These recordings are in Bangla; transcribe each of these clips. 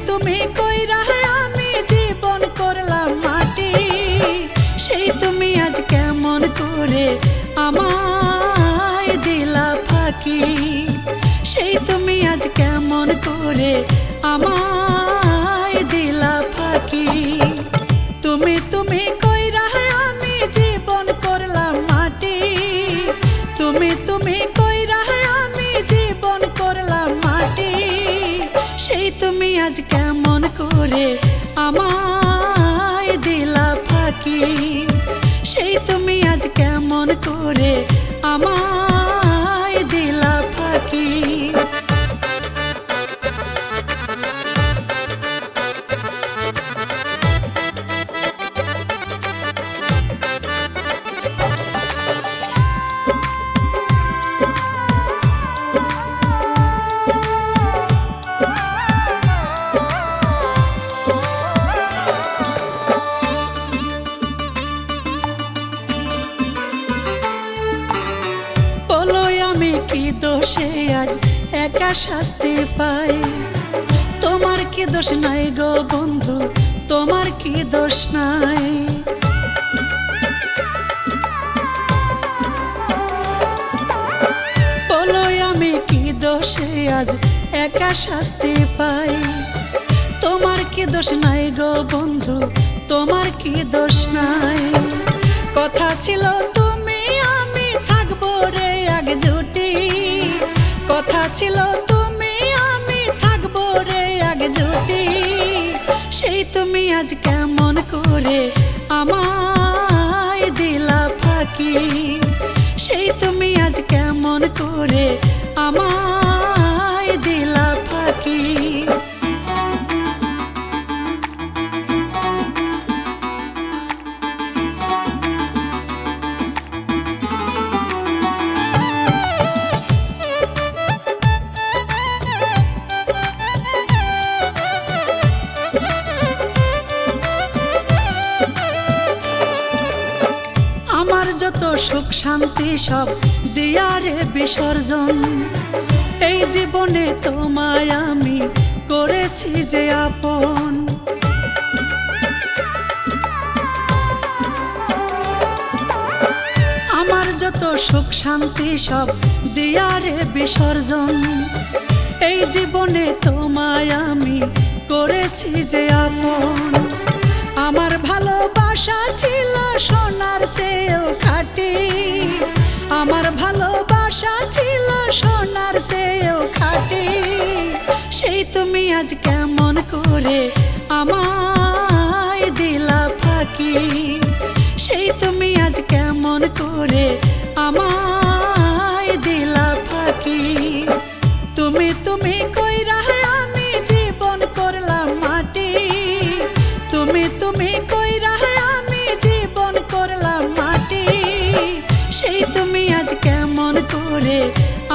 তুমি কইরা আমি জীবন করলাম মাটি, সেই তুমি আজ কেমন করে আমায় দিলা ফাঁকি, সেই তুমি আজ কেমন করে আমায় দিলা ফাঁকি। তুমি কইরা আমি জীবন করলাম মাটি, তুমি কইরা আমি জীবন করলাম মাটি, সেই তুমি আজ কেমন করে আমায় দিলা ফাঁকি, সেই তুমি আজ কেমন করে আমায় দিলা ফাঁকি। কি দোষে আজ একা শাস্তি পাই, তোমার কি দোষ নাই গো বন্ধু, তোমার কি দোষ নাই। বলো আমি কি দোষে আজ একা শাস্তি পাই, তোমার কি দোষ নাই গো বন্ধু, তোমার কি দোষ নাই। কথা ছিল তুমি আমি থাকবো রে একজুটি, কথা ছিল তুমি আমি থাকবো রে একজুটি, সেই তুমি আজ কেমন করে আমায় দিলা ফাঁকি, সেই তুমি আজ কেমন করে আমায় দিলা ফাঁকি। আমার যত সুখ শান্তি সব দিয়ারে বিসর্জন, এই জীবনে তোমায় আমি করেছি যে আপন। আমার যত সুখ শান্তি সব দিয়ারে বিসর্জন, এই জীবনে তোমায় আমি করেছি যে আপন। আমার ভালোবাসা ছিল সোনার চেয়েও খাঁটি, আমার ভালোবাসা ছিল সোনার চেয়েও খাঁটি, সেই তুমি আজ কেমন করে আমায় দিলা ফাঁকি, সেই তুমি আজ কেমন করে আমায় দিলা ফাঁকি। তুমি কইরা আমি জীবন করলাম মাটি, তুমি কইরা আমি জীবন করলাম মাটি, সেই তুমি আজ কেমন করে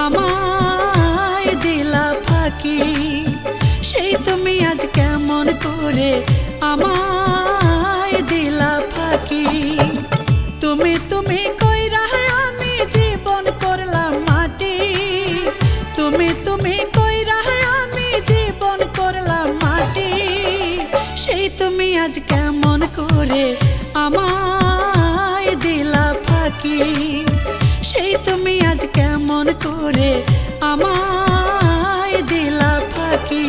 আমায় দিলা ফাঁকি, সেই তুমি আজ কেমন করে আমায় দিলা ফাঁকি। তুমি কইরা আমি জীবন করলাম মাটি, তুমি কইরা আমি জীবন করলাম মাটি, সেই তুমি আজ কেমন করে আমায় দিলা ফাঁকি, সেই তুমি আজ কেমন করে আমায় দিলা ফাঁকি।